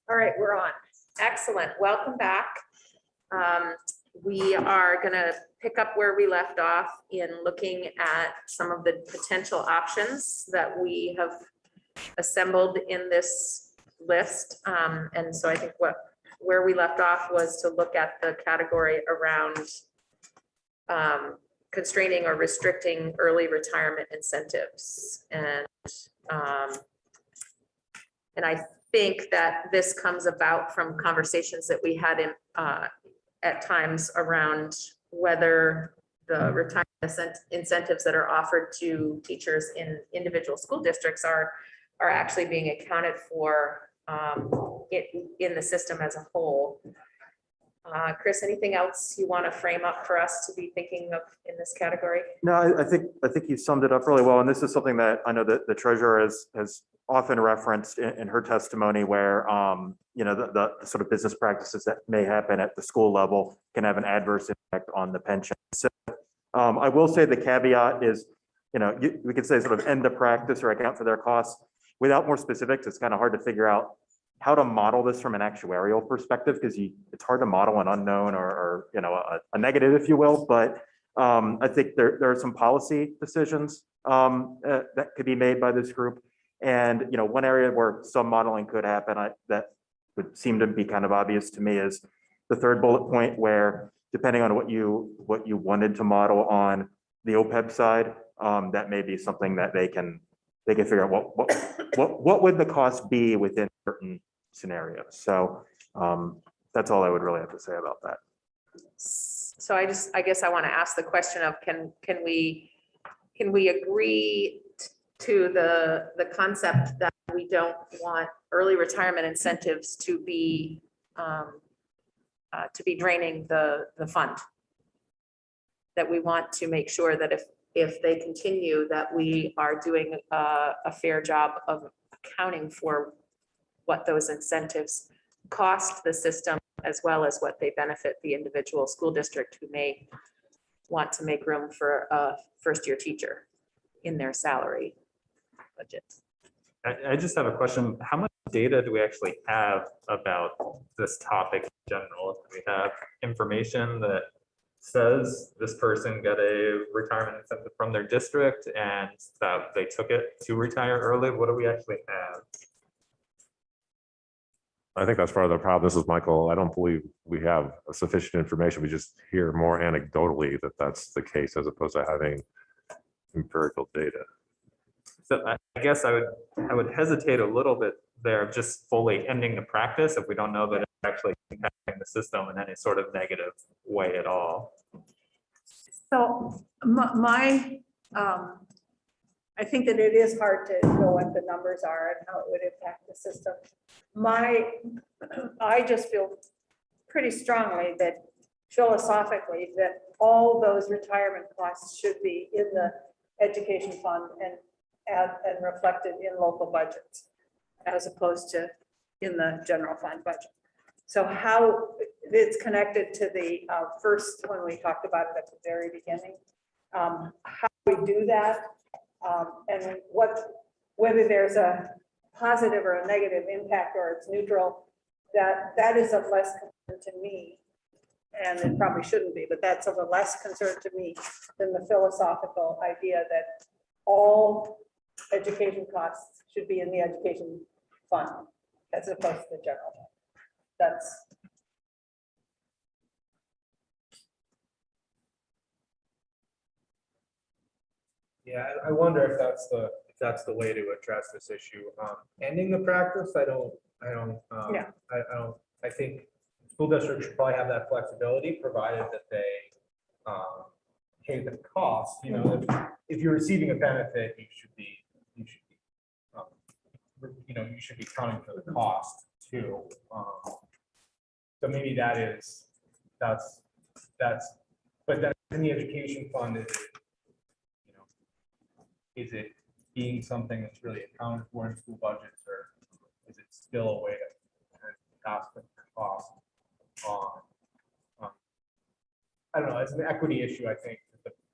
All right, we're on. Excellent. Welcome back. We are going to pick up where we left off in looking at some of the potential options that we have assembled in this list. And so I think where we left off was to look at the category around constraining or restricting early retirement incentives. And I think that this comes about from conversations that we had in at times around whether the retirement incentives that are offered to teachers in individual school districts are actually being accounted for in the system as a whole. Chris, anything else you want to frame up for us to be thinking of in this category? No, I think you summed it up really well. And this is something that I know that the treasurer has often referenced in her testimony, where you know, the sort of business practices that may happen at the school level can have an adverse impact on the pension. So I will say the caveat is, you know, we could say sort of end the practice or account for their costs. Without more specifics, it's kind of hard to figure out how to model this from an actuarial perspective, because it's hard to model an unknown or you know, a negative, if you will. But I think there are some policy decisions that could be made by this group. And you know, one area where some modeling could happen that would seem to be kind of obvious to me is the third bullet point, where depending on what you wanted to model on the OPEB side, that may be something that they can figure out what would the cost be within certain scenarios. So that's all I would really have to say about that. So I guess I want to ask the question of can we agree to the concept that we don't want early retirement incentives to be draining the fund, that we want to make sure that if they continue, that we are doing a fair job of accounting for what those incentives cost the system, as well as what they benefit the individual school district who may want to make room for a first-year teacher in their salary budget. I just have a question. How much data do we actually have about this topic in general? Do we have information that says this person got a retirement incentive from their district and that they took it to retire early? What do we actually have? I think that's part of the problem. This is Michael. I don't believe we have sufficient information. We just hear more anecdotally that that's the case, as opposed to having empirical data. So I guess I would hesitate a little bit there of just fully ending the practice if we don't know that it's actually impacting the system in any sort of negative way at all. So I think that it is hard to know what the numbers are and how it would impact the system. I just feel pretty strongly that philosophically that all those retirement costs should be in the education fund and reflected in local budgets, as opposed to in the general fund budget. So how it's connected to the first one we talked about it at the very beginning, how we do that, and whether there's a positive or a negative impact or it's neutral, that is of less concern to me, and it probably shouldn't be, but that's of a less concern to me than the philosophical idea that all education costs should be in the education fund as opposed to the general fund. That's yeah, I wonder if that's the way to address this issue. Ending the practice, I think school districts should probably have that flexibility, provided that they pay the cost. You know, if you're receiving a benefit, you should be counting for the cost too. So maybe that's but then in the education fund, is it being something that's really accounted for in school budgets, or is it still a way to pass the cost on? I don't know. It's an equity issue. I think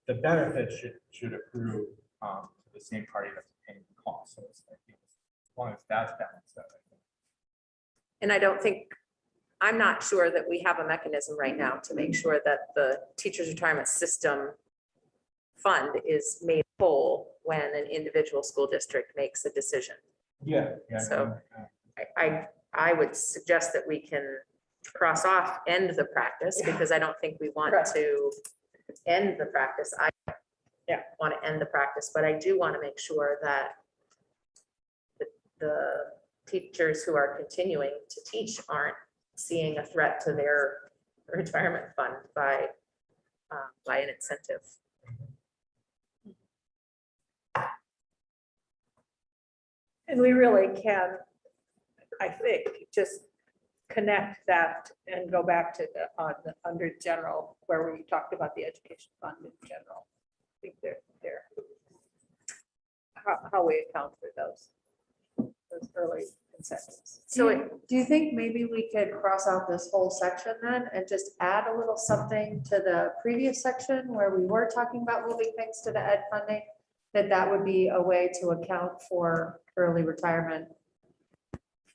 the benefits should accrue to the same party that's paying the cost. So it's like, as long as That's kind of stuff. And I don't think, I'm not sure that we have a mechanism right now to make sure that the teachers' retirement system fund is made whole when an individual school district makes a decision. Yeah. So- I would suggest that we can cross off end the practice, because I don't think we want Right. to end the practice. I want to end the practice, but I do want to make sure that the teachers who are continuing to teach aren't seeing a threat to their retirement fund by an incentive. And we really can, I think, just connect that and go back to under general, where we talked about the education fund in general. I think they're how we account for those early incentives. So Do you think maybe we could cross out this whole section then and just add a little something to the previous section where we were talking about moving things to the ed funding? That would be a way to account for early retirement.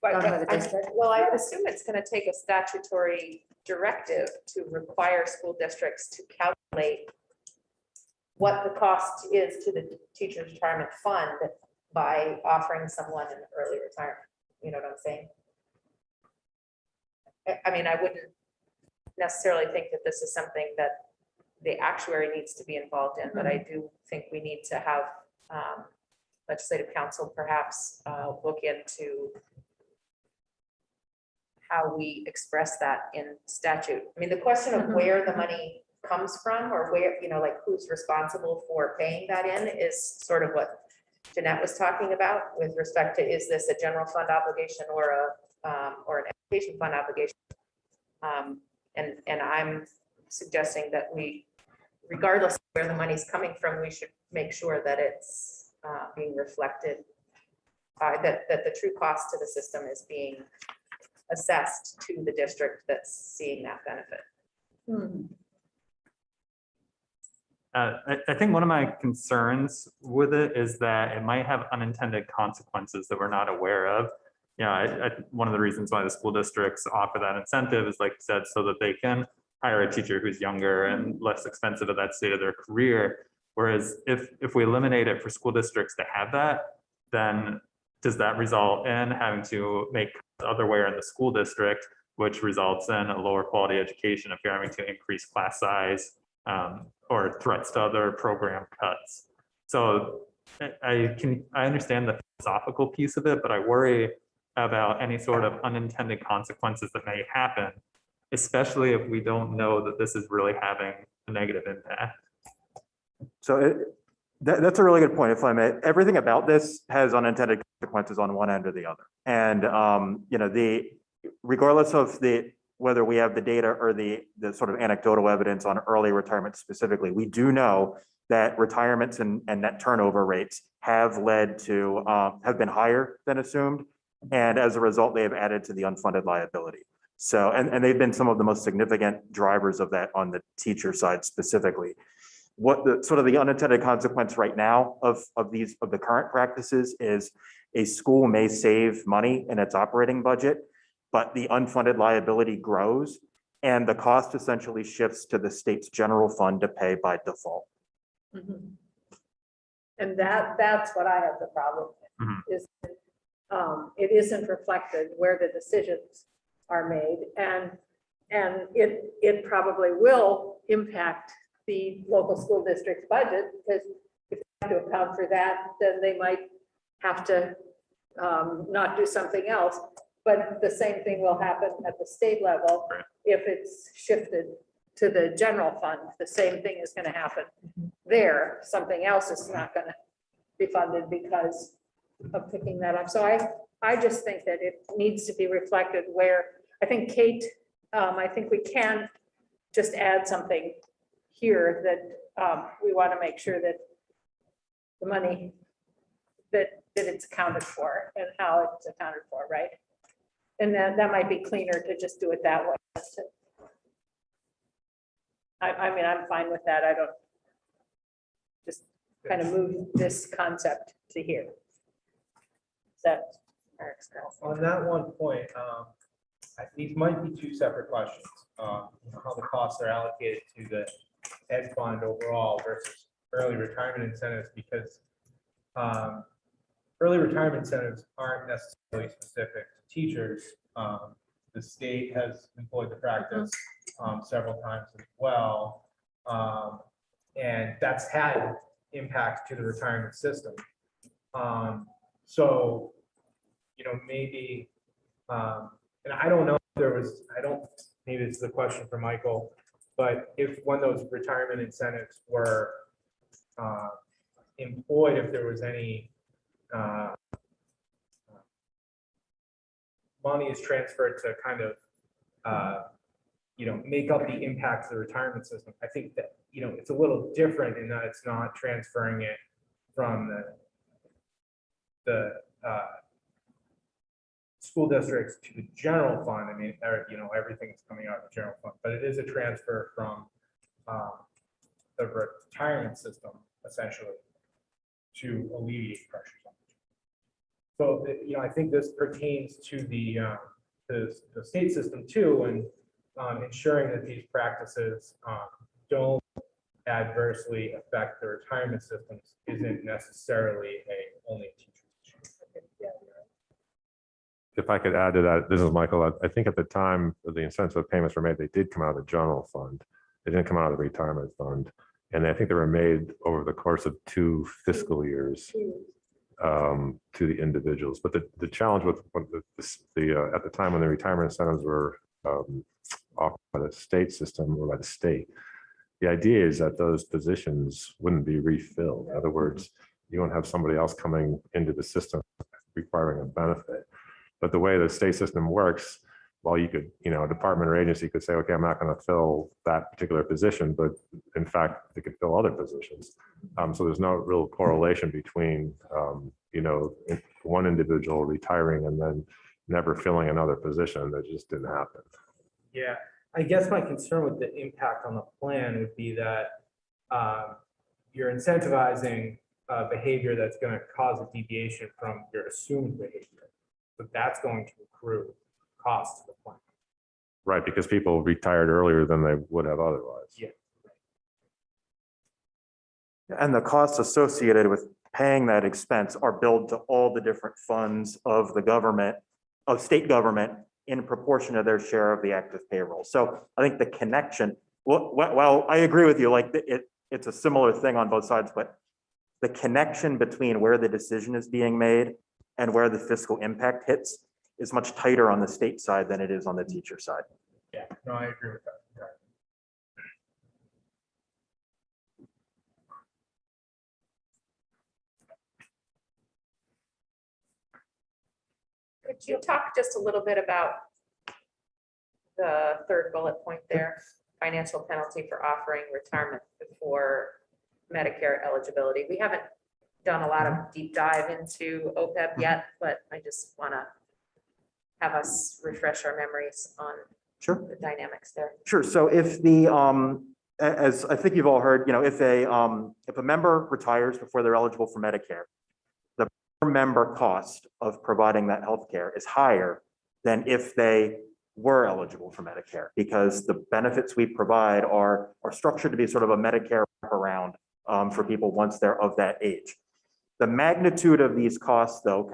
Done by the district? Well, I would assume it's going to take a statutory directive to require school districts to calculate what the cost is to the teacher's retirement fund by offering someone an early retirement. You know what I'm saying? I mean, I wouldn't necessarily think that this is something that the actuary needs to be involved in, but I do think we need to have legislative council perhaps look into how we express that in statute. I mean, the question of where the money comes from, or where, you know, like who's responsible for paying that in, is sort of what Jeanette was talking about with respect to, is this a general fund obligation or an education fund obligation? And I'm suggesting that we, regardless of where the money's coming from, we should make sure that it's being reflected, that the true cost to the system is being assessed to the district that's seeing that benefit. I think one of my concerns with it is that it might have unintended consequences that we're not aware of. You know, one of the reasons why the school districts offer that incentive is, like you said, so that they can hire a teacher who's younger and less expensive at that state of their career. Whereas if we eliminate it for school districts to have that, then does that result in having to make otherwhere in the school district, which results in a lower quality education if you're having to increase class size, or threats to other program cuts? So I understand the philosophical piece of it, but I worry about any sort of unintended consequences that may happen, especially if we don't know that this is really having a negative impact. So that's a really good point, if I may. Everything about this has unintended consequences on one end or the other. And, you know, regardless of whether we have the data or the sort of anecdotal evidence on early retirement specifically, we do know that retirements and net turnover rates have been higher than assumed. And as a result, they have added to the unfunded liability. So, and they've been some of the most significant drivers of that on the teacher side specifically. What the sort of the unintended consequence right now of the current practices is, a school may save money in its operating budget, but the unfunded liability grows and the cost essentially shifts to the state's general fund to pay by default. And that's what I have the problem with, is it isn't reflected where the decisions are made, and it probably will impact the local school district's budget, because if they have to account for that, then they might have to not do something else. But the same thing will happen at the state level. Right. If it's shifted to the general fund, the same thing is going to happen there. Something else is not going to be funded because of picking that up. So I just think that it needs to be reflected where, I think Kate, I think we can just add something here that we want to make sure that the money that it's accounted for and how it's accounted for, right? And then that might be cleaner to just do it that way. I mean, I'm fine with that. I don't just kind of move this concept to here. That Eric's got On that one point, these might be two separate questions. You know, how the costs are allocated to the ed fund overall versus early retirement incentives, because early retirement incentives aren't necessarily specific to teachers. The state has employed the practice several times as well. And that's had impact to the retirement system. So, you know, maybe, and I don't know if there was, maybe it's the question for Michael, but if when those retirement incentives were employed, if there was any money is transferred to kind of, you know, make up the impact of the retirement system. I think that, you know, it's a little different in that it's not transferring it from the school districts to the general fund. I mean, you know, everything's coming out of the general fund, but it is a transfer from the retirement system essentially to alleviate pressures on it. So, you know, I think this pertains to the state system too, and ensuring that these practices don't adversely affect the retirement systems isn't necessarily only a teacher issue. If I could add to that, this is Michael. I think at the time the incentive payments were made, they did come out of the general fund. They didn't come out of the retirement fund. And I think they were made over the course of 2 fiscal years to the individuals. But the challenge with at the time when the retirement incentives were offered by the state system or by the state, the idea is that those positions wouldn't be refilled. In other words, you won't have somebody else coming into the system requiring a benefit. But the way the state system works, while you could, you know, a department or agency could say, okay, I'm not going to fill that particular position, but in fact, they could fill other positions. So there's no real correlation between, you know, one individual retiring and then never filling another position. That just didn't happen. Yeah, I guess my concern with the impact on the plan would be that you're incentivizing behavior that's going to cause a deviation from your assumed behavior. But that's going to accrue costs to the plan. Right, because people retired earlier than they would have otherwise. Yeah. And the costs associated with paying that expense are billed to all the different funds of the government, of state government, in proportion to their share of the active payroll. So I think the connection, well, I agree with you, like it's a similar thing on both sides, but the connection between where the decision is being made and where the fiscal impact hits is much tighter on the state side than it is on the teacher side. Yeah, no, I agree with that. Could you talk just a little bit about the third bullet point there, financial penalty for offering retirement before Medicare eligibility? We haven't done a lot of deep dive into OPEB yet, but I just want to have us refresh our memories on Sure. the dynamics there. Sure. So if the, as I think you've all heard, you know, if a member retires before they're eligible for Medicare, the per member cost of providing that healthcare is higher than if they were eligible for Medicare, because the benefits we provide are structured to be sort of a Medicare around for people once they're of that age. The magnitude of these costs, though,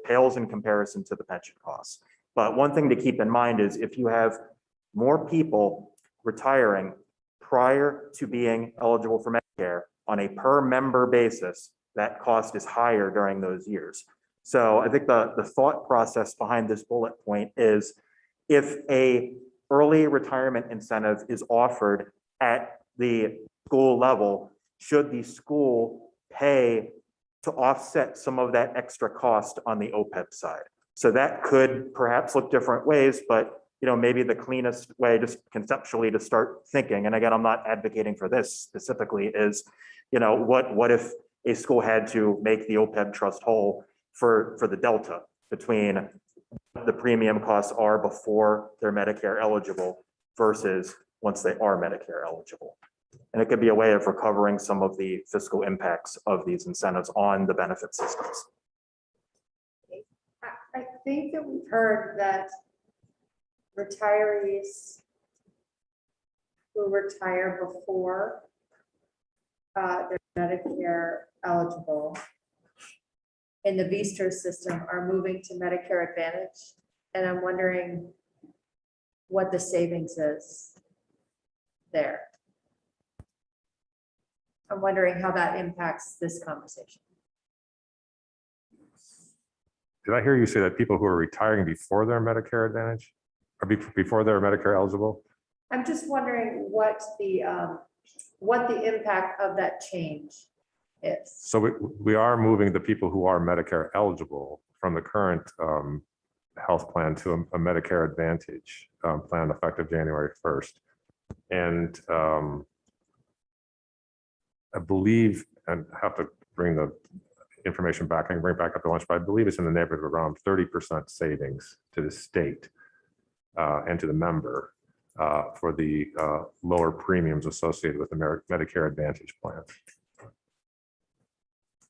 pales in comparison to the pension costs. But one thing to keep in mind is if you have more people retiring prior to being eligible for Medicare on a per member basis, that cost is higher during those years. So I think the thought process behind this bullet point is if a early retirement incentive is offered at the school level, should the school pay to offset some of that extra cost on the OPEB side? So that could perhaps look different ways, but you know, maybe the cleanest way just conceptually to start thinking, and again, I'm not advocating for this specifically, is, you know, what if a school had to make the OPEB trust whole for the delta between what the premium costs are before they're Medicare eligible versus once they are Medicare eligible. And it could be a way of recovering some of the fiscal impacts of these incentives on the benefit systems. think that we've heard that retirees who retire before they're Medicare eligible in the Vista system are moving to Medicare Advantage. And I'm wondering what the savings is there. I'm wondering how that impacts this conversation. Did I hear you say that people who are retiring before their Medicare Advantage or before they're Medicare eligible? I'm just wondering what the impact of that change is. So we are moving the people who are Medicare eligible from the current health plan to a Medicare Advantage plan effective January 1st. And I believe, and I have to bring the information back and bring it back up to lunch, but I believe it's in the neighborhood of around 30% savings to the state and to the member for the lower premiums associated with the Medicare Advantage plan.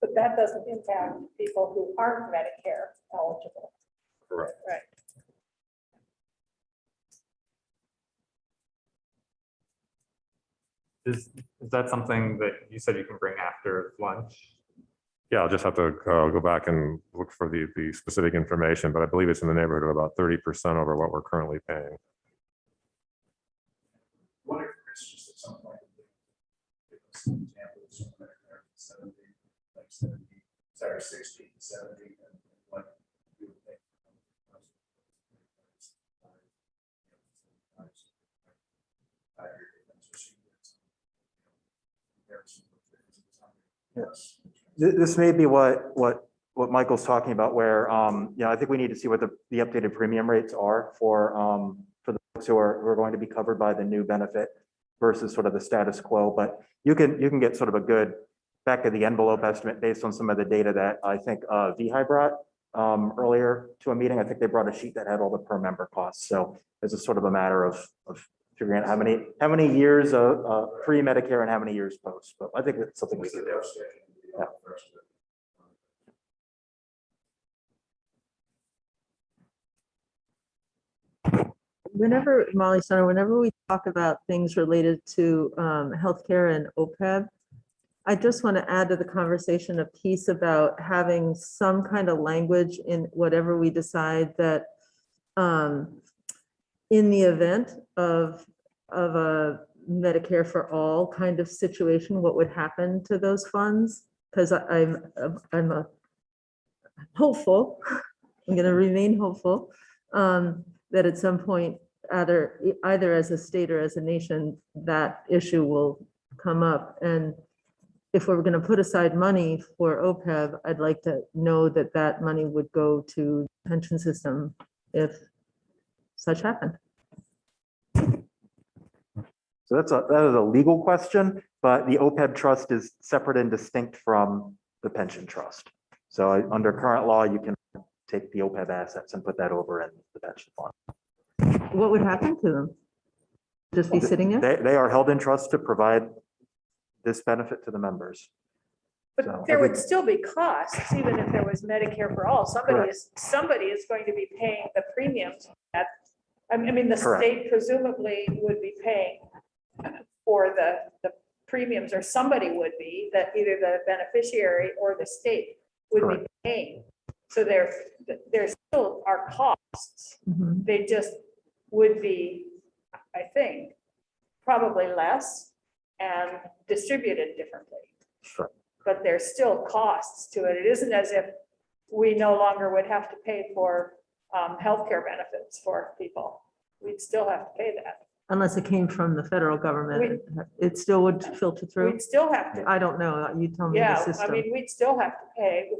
But that doesn't impact people who aren't Medicare eligible. Correct. Right. Is that something that you said you can bring after lunch? Yeah, I'll just have to go back and look for the specific information, but I believe it's in the neighborhood of about 30% over what we're currently paying. What if it's just at some point? Give us some examples of Medicare 70, like 70, sorry, 60, 70, and what you would think. Yes. This may be what Michael's talking about, where, I think we need to see what the updated premium rates are for the folks who are going to be covered by the new benefit versus sort of the status quo. But you can get sort of a good back of the envelope estimate based on some of the data that I think VHI brought earlier to a meeting. I think they brought a sheet that had all the per member costs. So it's a sort of a matter of figuring out how many years of pre-Medicare and how many years post. But I think it's something we can do. Yeah. Whenever, Molly Center, whenever we talk about things related to healthcare and OPEB, I just want to add to the conversation a piece about having some kind of language in whatever we decide that in the event of a Medicare for all kind of situation, what would happen to those funds? Because I'm hopeful, I'm going to remain hopeful that at some point, either as a state or as a nation, that issue will come up. And if we're going to put aside money for OPEB, I'd like to know that that money would go to the pension system if such happened. So that is a legal question, but the OPEB trust is separate and distinct from the pension trust. So under current law, you can take the OPEB assets and put that over in the pension fund. What would happen to them? Just be sitting there? They are held in trust to provide this benefit to the members. So But there would still be costs, even if there was Medicare for all. Somebody is going to be paying the premiums. I mean, the Correct. state presumably would be paying for the premiums, or somebody would be, that either the beneficiary or the state would be Correct. paying. So there still are costs. Mhm. They just would be, I think, probably less and distributed differently. Sure. But there's still costs to it. It isn't as if we no longer would have to pay for healthcare benefits for people. We'd still have to pay that. Unless it came from the federal government, it still would filter through. We'd still have to, I don't know. You tell me the yeah, I system. mean, we'd still have to pay.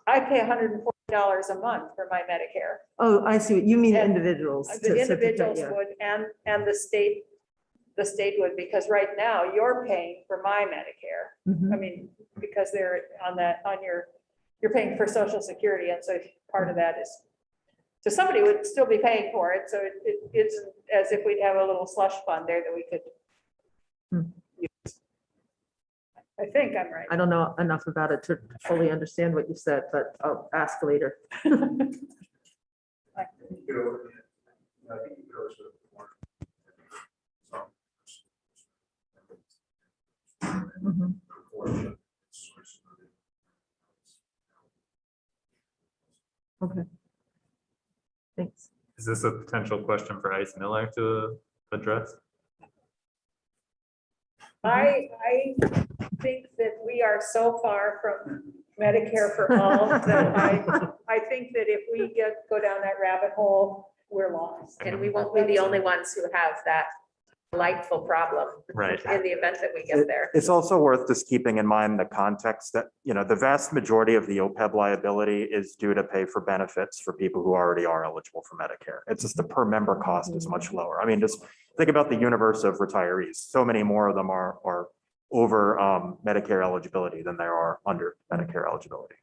I pay $140 a month for my Medicare. Oh, I see. What you mean And individuals. The individuals yeah. would, and the state would, because right now you're paying for my Medicare. Mhm. I mean, because they're you're paying for Social Security, and so part of that is, so somebody would still be paying for it, so it isn't as if we'd have a little slush fund there that we could Hmm. use. I think I'm right. I don't know enough about it to fully understand what you said, but I'll ask later. Okay. Thanks. Is this a potential question for Ice Miller to address? I think that we are so far from Medicare for all that I think that if we go down that rabbit hole, we're lost. And we won't be the only ones who have that delightful problem. Right. In the event that we get there. It's also worth just keeping in mind the context that, the vast majority of the OPEB liability is due to pay for benefits for people who already are eligible for Medicare. It's just the per member cost is much lower. I mean, just think about the universe of retirees. So many more of them are over Medicare eligibility than there are under Medicare eligibility.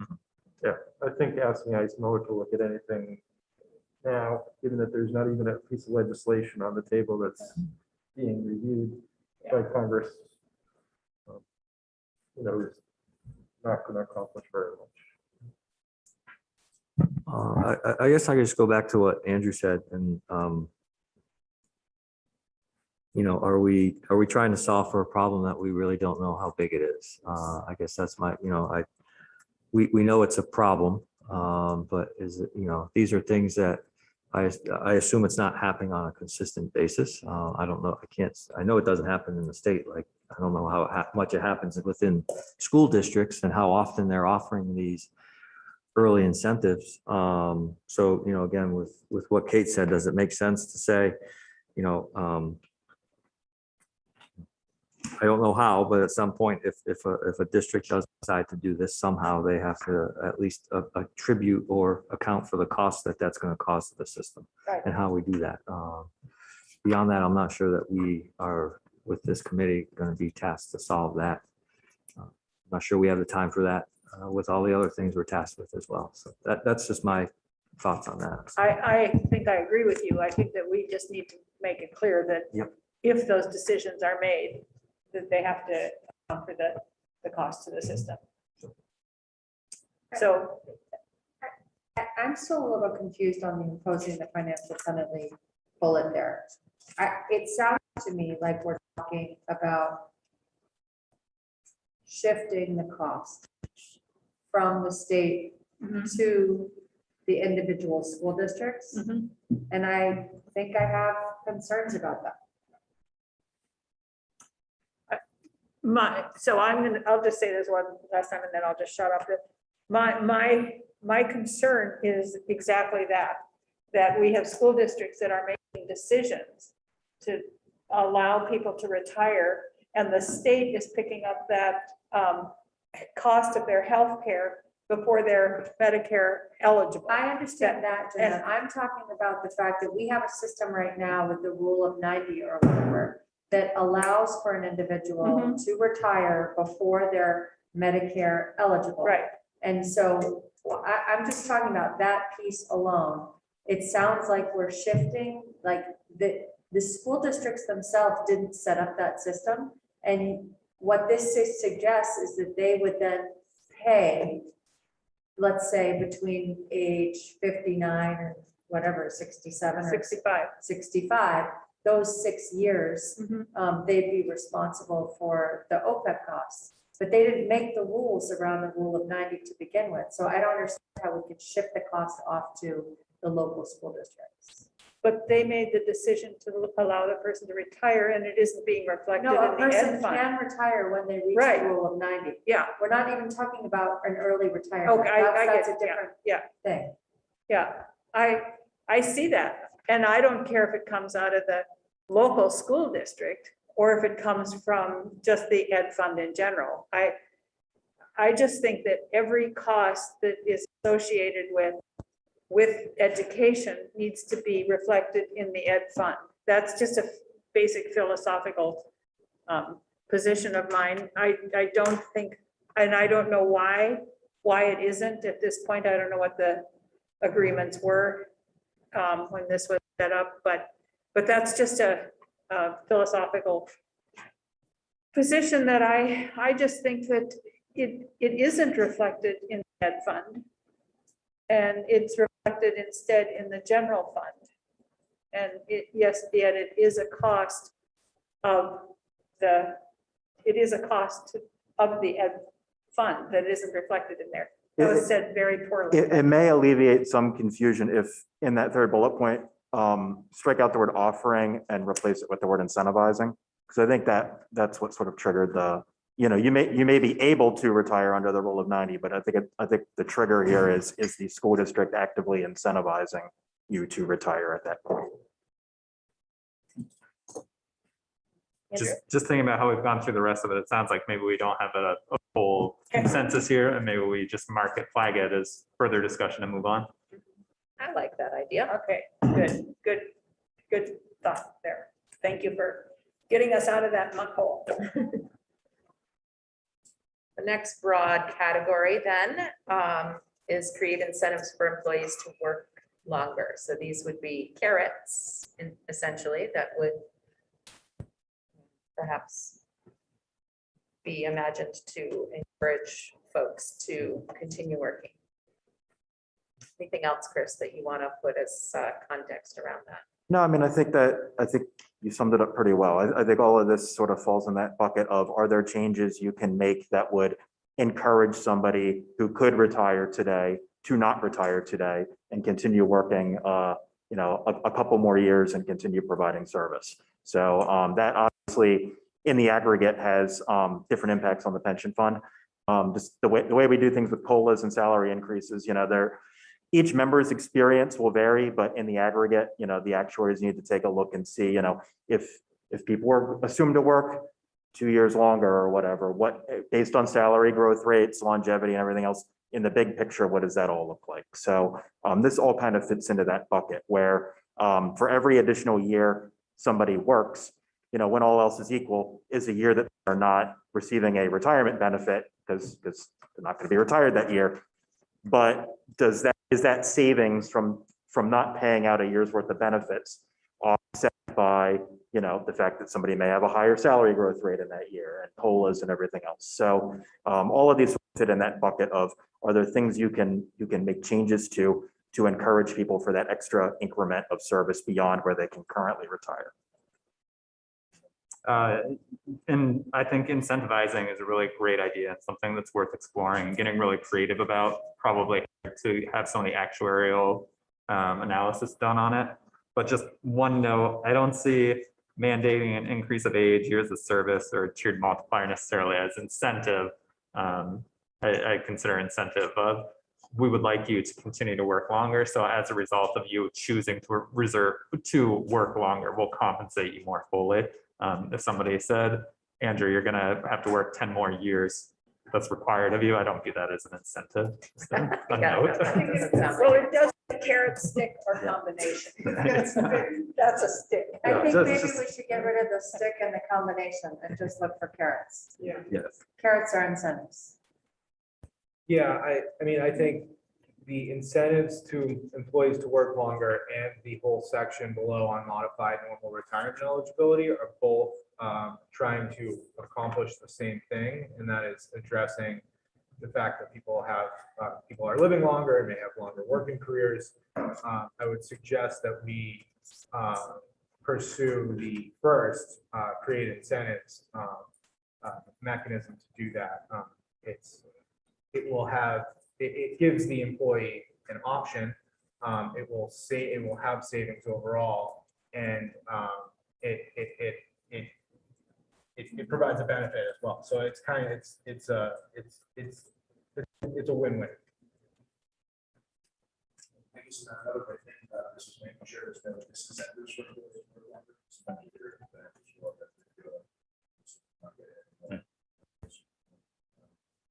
Yeah, I think asking Ice Miller to look at anything now, given that there's not even a piece of legislation on the table that's being reviewed by Congress, is not going to accomplish very much. I guess I could just go back to what Andrew said and, are we trying to solve for a problem that we really don't know how big it is? I guess that's my, we know it's a problem, but is it, these are things that I assume it's not happening on a consistent basis. I don't know. I know it doesn't happen in the state. Like, I don't know how much it happens within school districts and how often they're offering these early incentives. So, again, with what Kate said, does it make sense to say, I don't know how, but at some point, if a district does decide to do this, somehow they have to at least attribute or account for the cost that's going to cost the system Right. and how we do that. Beyond that, I'm not sure that we are with this committee going to be tasked to solve that. I'm not sure we have the time for that with all the other things we're tasked with as well. So that's just my thoughts on that. I think I agree with you. I think that we just need to make it clear that Yep. if those decisions are made, that they have to account for the cost to the system. So, I'm still a little confused on the imposing the financial penalty bullet there. It sounds to me like we're talking about shifting the cost from the state to the individual school districts. Mhm. And I think I have concerns about that. I'll just say this one last time and then I'll just shut up. My concern is exactly that we have school districts that are making decisions to allow people to retire, and the state is picking up that cost of their health care before they're Medicare eligible. I understand that, Jen. I'm talking about the fact that we have a system right now with the rule of 90 or whatever that allows for an individual to retire before they're Medicare eligible. Right. And so I'm just talking about that piece alone. It sounds like we're shifting, like the school districts themselves didn't set up that system. And what this suggests is that they would then pay, let's say between age 59 and whatever, 67 or 65, those 6 years, they'd be responsible for the OPEB costs. But they didn't make the rules around the rule of 90 to begin with. So I don't understand how we could shift the cost off to the local school districts. But they made the decision to allow the person to retire, and it isn't being reflected No, a in the person ed fund. can retire when they reach Right. the rule of 90. Yeah, We're not even talking about an early retirement. okay, I That's get a it, different yeah. thing. Yeah, I see that. And I don't care if it comes out of the local school district or if it comes from just the ed fund in general. I just think that every cost that is associated with education needs to be reflected in the ed fund. That's just a basic philosophical position of mine. I don't think, and I don't know why it isn't at this point. I don't know what the agreements were when this was set up, but that's just a philosophical position that I just think that it isn't reflected in the ed fund. And it's reflected instead in the general fund. And yes, yet it is a cost of the ed fund that isn't reflected in there. That was It, said very poorly. it may alleviate some confusion if in that third bullet point, strike out the word offering and replace it with the word incentivizing. Because I think that's what sort of triggered the, you may be able to retire under the rule of 90, but I think the trigger here is the school district actively incentivizing you to retire at that point. Just thinking about how we've gone through the rest of it, it sounds like maybe we don't have a full consensus here, and maybe we just mark it, flag it as further discussion and move on. I like that idea. Okay, good thought there. Thank you for getting us out of that muck hole. The next broad category then is create incentives for employees to work longer. So these would be carrots, essentially, that would perhaps be imagined to encourage folks to continue working. Anything else, Chris, that you want to put as context around that? No, I mean, I think you summed it up pretty well. I think all of this sort of falls in that bucket of, are there changes you can make that would encourage somebody who could retire today to not retire today and continue working, a couple more years and continue providing service. So that obviously in the aggregate has different impacts on the pension fund. Just the way we do things with COLAs and salary increases, each member's experience will vary, but in the aggregate, the actuaries need to take a look and see, if people were assumed to work 2 years longer or whatever, based on salary growth rates, longevity and everything else, in the big picture, what does that all look like? So this all kind of fits into that bucket where for every additional year somebody works, when all else is equal, is a year that they're not receiving a retirement benefit because they're not going to be retired that year. But is that savings from not paying out a year's worth of benefits offset by, the fact that somebody may have a higher salary growth rate in that year and COLAs and everything else. So all of these fit in that bucket of, are there things you can make changes to encourage people for that extra increment of service beyond where they can currently retire? And I think incentivizing is a really great idea and something that's worth exploring and getting really creative about. Probably to have some of the actuarial analysis done on it. But just one note, I don't see mandating an increase of age, years of service, or a tiered multiplier necessarily as incentive. I consider incentive of, we would like you to continue to work longer. So as a result of you choosing to work longer, we'll compensate you more fully. If somebody said, Andrew, you're gonna have to work 10 more years, that's required of you, I don't view that as an incentive. Just a note. Well, it does carrot, stick, or combination. That's a stick. I think just- maybe we should get rid of the stick and the combination and just look for carrots. Yeah. Yes. Carrots are incentives. Yeah, I mean, I think the incentives to employees to work longer and the whole section below on modified normal retirement eligibility are both trying to accomplish the same thing, and that is addressing the fact that people are living longer and may have longer working careers. I would suggest that we pursue the first create incentives mechanism to do that. It gives the employee an option. It will have savings overall, and it provides a benefit as well. So it's a win-win. I guess another way to think about this is making sure there's no disincentives for employees to work longer. It's not either of that as well that they're doing.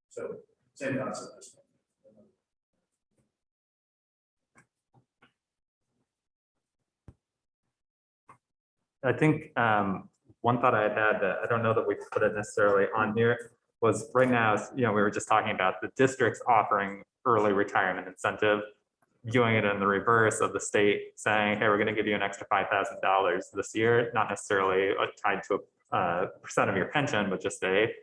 So same concept as well. I think one thought I had that I don't know that we put it necessarily on here was right now, we were just talking about the districts offering early retirement incentive, viewing it in the reverse of the state saying, hey, we're going to give you an extra $5,000 this year, not necessarily tied to a percent of your pension, but just a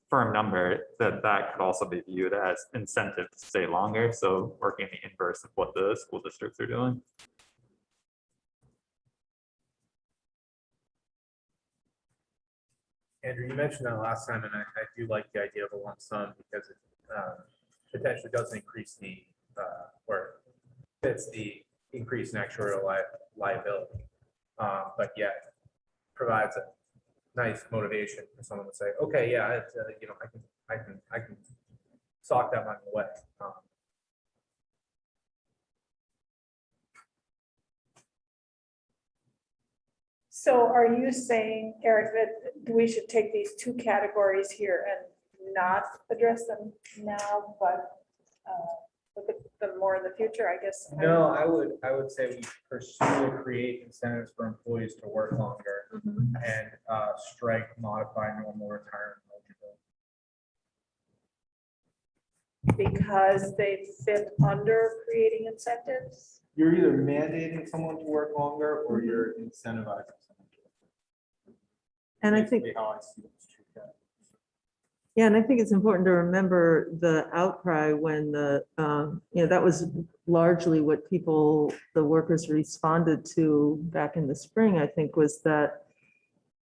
firm number that could also be viewed as incentive to stay longer. So working the inverse of what the school districts are doing. Andrew, you mentioned that last time, and I do like the idea of a lump sum because potentially doesn't increase the, or it's the increase in actuarial liability. But yet provides a nice motivation for someone to say, okay, yeah, it's, you know, I can sock that money away. So are you saying, Eric, that we should take these two categories here and not address them now, but look at them more in the future, I guess? No, I would say we pursue and create incentives for employees to work longer Mhm. and strike modify normal retirement eligibility. Because they fit under creating incentives? You're either mandating someone to work longer or you're incentivizing someone to work. And I think, Basically how I see those two categories. yeah, and I think it's important to remember the outcry when the, that was largely what people, the workers responded to back in the spring, I think, was that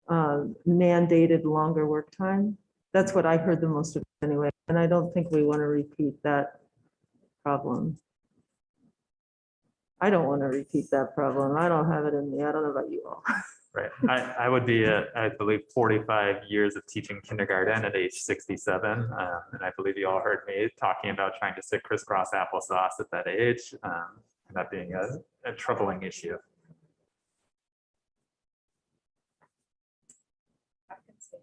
mandated longer work time. That's what I heard the most of anyway, and I don't think we want to repeat that problem. I don't want to repeat that problem. I don't have it in me. I don't know about you all. Right. I would be, I believe, 45 years of teaching kindergarten at age 67. And I believe you all heard me talking about trying to sit crisscross applesauce at that age, and that being a troubling issue. I can see.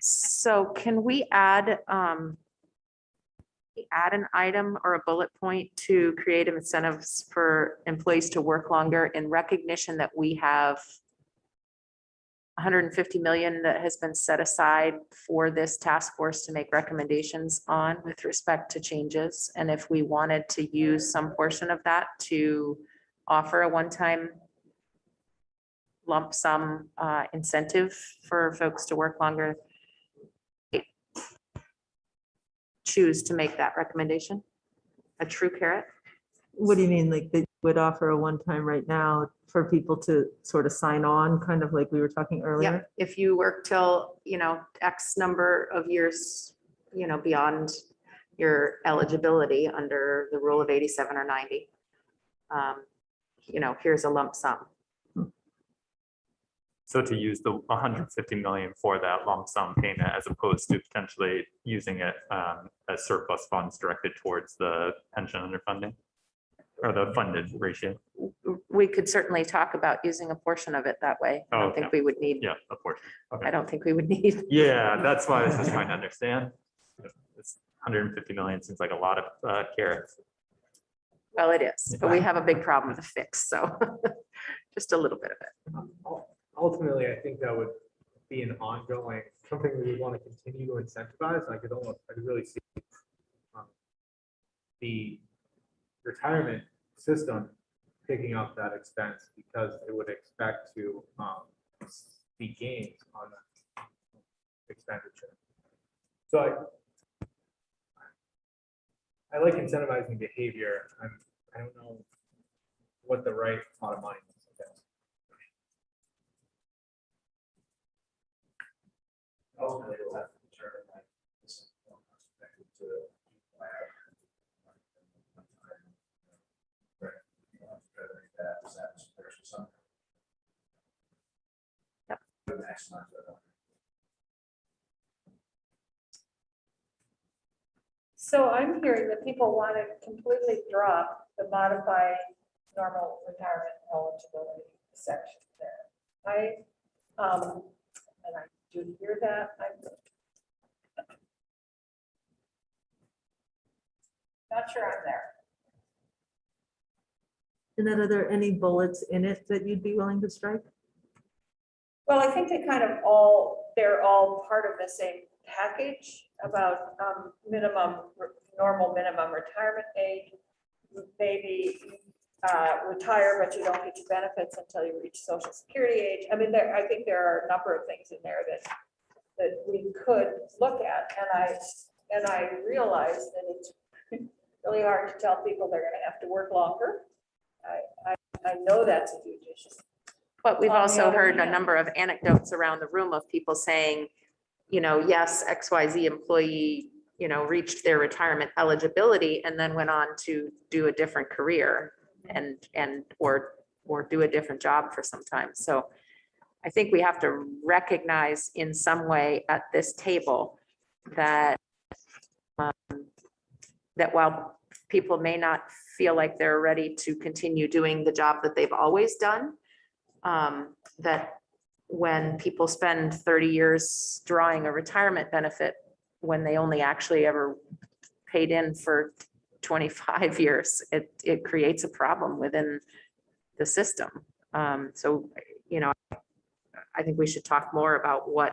So can we add an item or a bullet point to create incentives for employees to work longer in recognition that we have 150 million that has been set aside for this task force to make recommendations on with respect to changes? And if we wanted to use some portion of that to offer a one-time lump sum incentive for folks to work longer, choose to make that recommendation, a true carrot? What do you mean, like they would offer a one-time right now for people to sort of sign on, kind of like we were talking Yeah, earlier? if you work till, X number of years, beyond your eligibility under the rule of 87 or 90, here's a lump sum. So to use the 150 million for that lump sum payment as opposed to potentially using it as surplus funds directed towards the pension underfunding or the funded ratio. We could certainly talk about using a portion of it that way. I don't think Okay. we would need, Yeah, of course. I don't think we would need. Yeah, that's why I was just trying to understand. It's 150 million seems like a lot of carrots. Well, it is, but we have a big problem to fix, so just a little bit of it. Ultimately, I think that would be an ongoing, something we would want to continue to incentivize. I could really see the retirement system picking up that expense because it would expect to see gains on that expenditure. So I like incentivizing behavior. I don't know what the right pot of money is, I guess. Ultimately, we'll have to determine like this is more cost effective to plan. Right. You know, whether that is versus something. Yep. To maximize that. So I'm hearing that people want to completely drop the modified normal retirement eligibility section there. And I do hear that. I'm not sure I'm there. And then are there any bullets in it that you'd be willing to strike? Well, I think they're all part of the same package about normal minimum retirement age, maybe retire, but you don't get your benefits until you reach Social Security age. I mean, I think there are a number of things in there that we could look at, and I realize that it's really hard to tell people they're going to have to work longer. I know that's a huge issue. But we've On the also other heard a hand- number of anecdotes around the room of people saying, you know, yes, XYZ employee, you know, reached their retirement eligibility and then went on to do a different career or do a different job for some time. So I think we have to recognize in some way at this table that that while people may not feel like they're ready to continue doing the job that they've always done, that when people spend 30 years drawing a retirement benefit, when they only actually ever paid in for 25 years, it creates a problem within the system. So, you know, I think we should talk more about what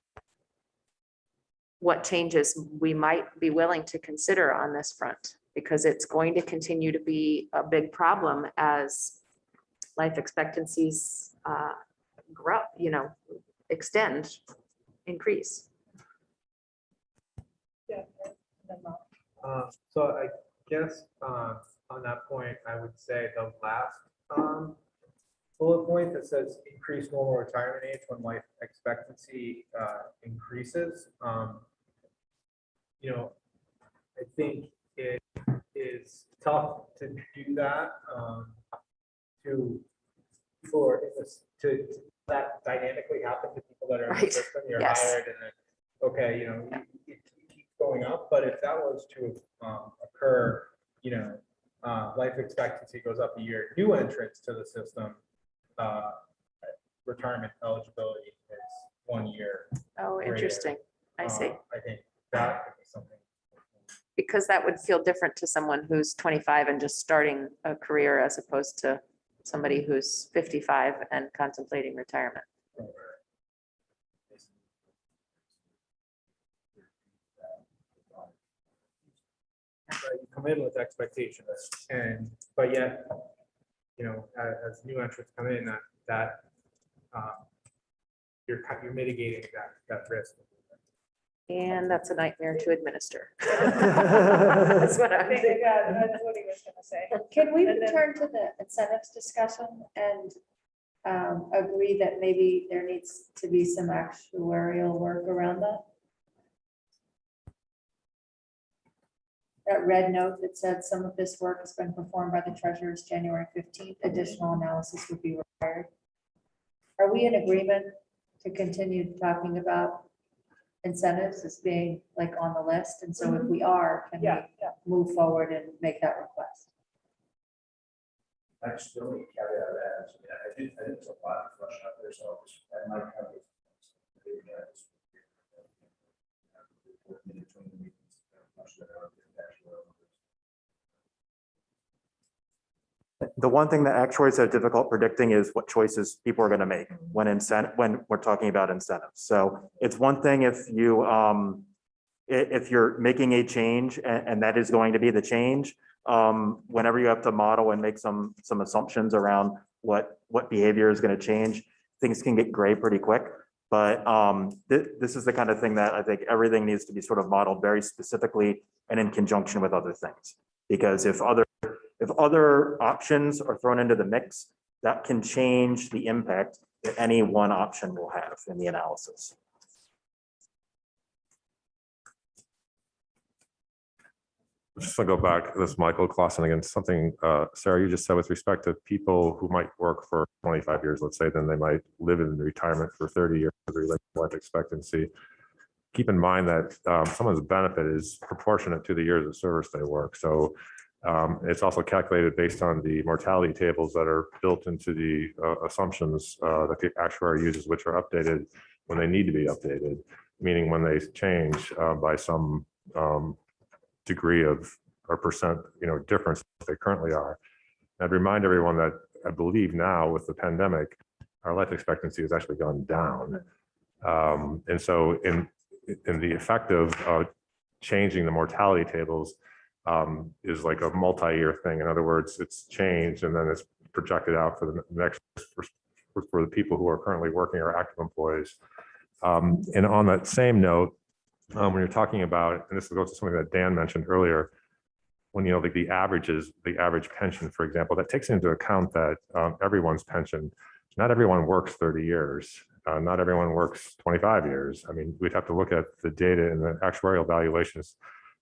changes we might be willing to consider on this front, because it's going to continue to be a big problem as life expectancies grow, you know, extend, increase. Yeah. So I guess on that point, I would say the last bullet point that says increase normal retirement age when life expectancy increases. You know, I think it is tough to do that to that dynamically happen to people that are in the Right. system. You're Yes. hired and then, okay, you know, it keeps going up, but if that was to occur, you know, life expectancy goes up a year, new entrants to the system, retirement eligibility is 1 year. Oh, interesting. I see. I think that could be something. Because that would feel different to someone who's 25 and just starting a career as opposed to somebody who's 55 and contemplating retirement. Right, you come in with expectations but yet, you know, as new entrants come in, you're mitigating that risk. And that's a nightmare to administer. That's what I I'm think thinking. that's what he was gonna say. Can we And then- return to the incentives discussion and agree that maybe there needs to be some actuarial work around that? That red note that said some of this work has been performed by the treasurer's January 15th, additional analysis would be required. Are we in agreement to continue talking about incentives as being like on the list? And so if we are, can Yeah, we move forward and make that request? Actually, the only caveat of that is, I think there's a lot of flush out there, so I might have it. The one thing that actuaries are difficult predicting is what choices people are going to make when we're talking about incentives. So it's one thing if you're making a change and that is going to be the change, whenever you have to model and make some assumptions around what behavior is going to change, things can get gray pretty quick. But this is the kind of thing that I think everything needs to be sort of modeled very specifically and in conjunction with other things. Because if other options are thrown into the mix, that can change the impact that any one option will have in the analysis. Just to go back, this is Michael Clausen again, something, Sarah, you just said with respect to people who might work for 25 years, let's say, then they might live in retirement for 30 years, life expectancy. Keep in mind that someone's benefit is proportionate to the years of service they work. So it's also calculated based on the mortality tables that are built into the assumptions that the actuary uses, which are updated when they need to be updated, meaning when they change by some degree of or percent, difference that they currently are. I'd remind everyone that I believe now with the pandemic, our life expectancy has actually gone down. And so in the effect of changing the mortality tables is like a multi-year thing. In other words, it's changed and then it's projected out for the next, for the people who are currently working or active employees. And on that same note, when you're talking about, and this goes to something that Dan mentioned earlier, when, you know, like the average pension, for example, that takes into account that everyone's pension, not everyone works 30 years. Not everyone works 25 years. I mean, we'd have to look at the data and the actuarial valuations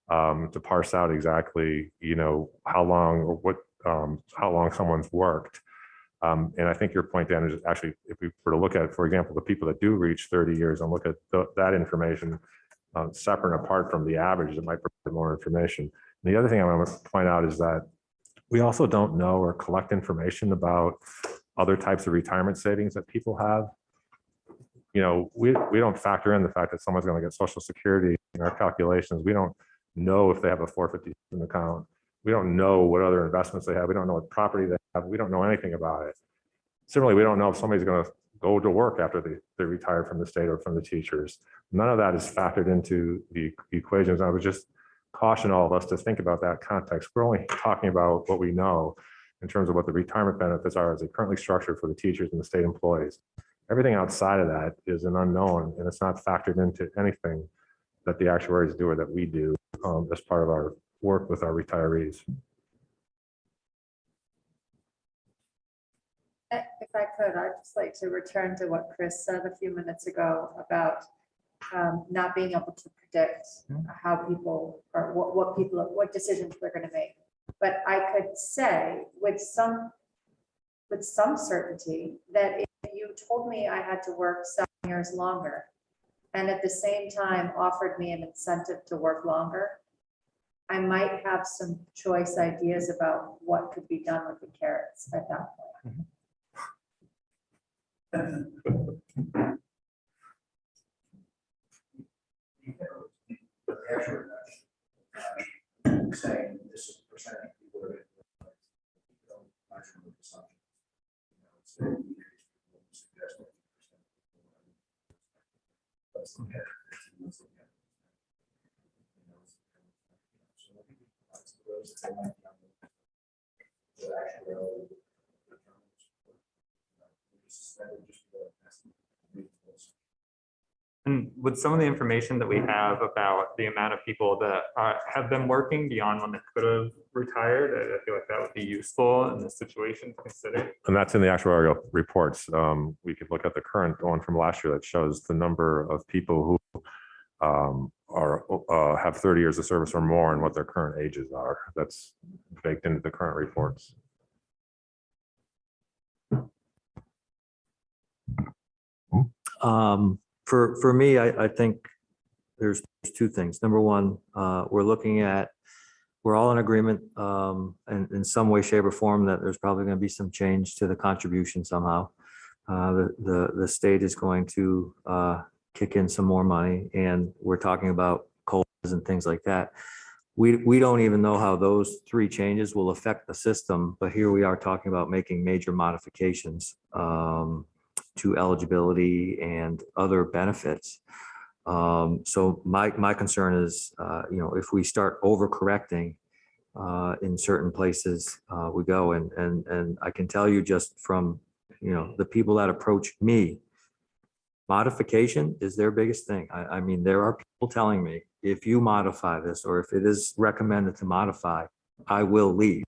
to parse out exactly, you know, how long or what, how long someone's worked. And I think your point, Dan, is actually, if we were to look at, for example, the people that do reach 30 years and look at that information separate and apart from the averages, it might provide more information. And the other thing I want to point out is that we also don't know or collect information about other types of retirement savings that people have. You know, we don't factor in the fact that someone's going to get Social Security in our calculations. We don't know if they have a 457 account. We don't know what other investments they have. We don't know what property they have. We don't know anything about it. Similarly, we don't know if somebody's going to go to work after they retire from the state or from the teachers. None of that is factored into the equations. I would just caution all of us to think about that context. We're only talking about what we know in terms of what the retirement benefits are as they currently structured for the teachers and the state employees. Everything outside of that is an unknown, and it's not factored into anything that the actuaries do or that we do as part of our work with our retirees. If I could, I'd just like to return to what Chris said a few minutes ago about not being able to predict how people or what decisions they're going to make. But I could say with some certainty that if you told me I had to work 7 years longer and at the same time offered me an incentive to work longer, I might have some choice ideas about what could be done with the carrots at that point. Saying this is the percentage of people that And with some of the information that we have about the amount of people that have been working beyond when they could have retired, I feel like that would be useful in this situation to consider. And that's in the actuarial reports. We could look at the current one from last year that shows the number of people who have 30 years of service or more and what their current ages are. That's baked into the current reports. For me, I think there's two things. Number one, we're all in agreement in some way, shape, or form that there's probably going to be some change to the contribution somehow. The state is going to kick in some more money, and we're talking about COLAs and things like that. We don't even know how those three changes will affect the system, but here we are talking about making major modifications to eligibility and other benefits. So my concern is, if we start overcorrecting in certain places, we go and I can tell you just from, the people that approach me, modification is their biggest thing. I mean, there are people telling me, if you modify this, or if it is recommended to modify, I will leave.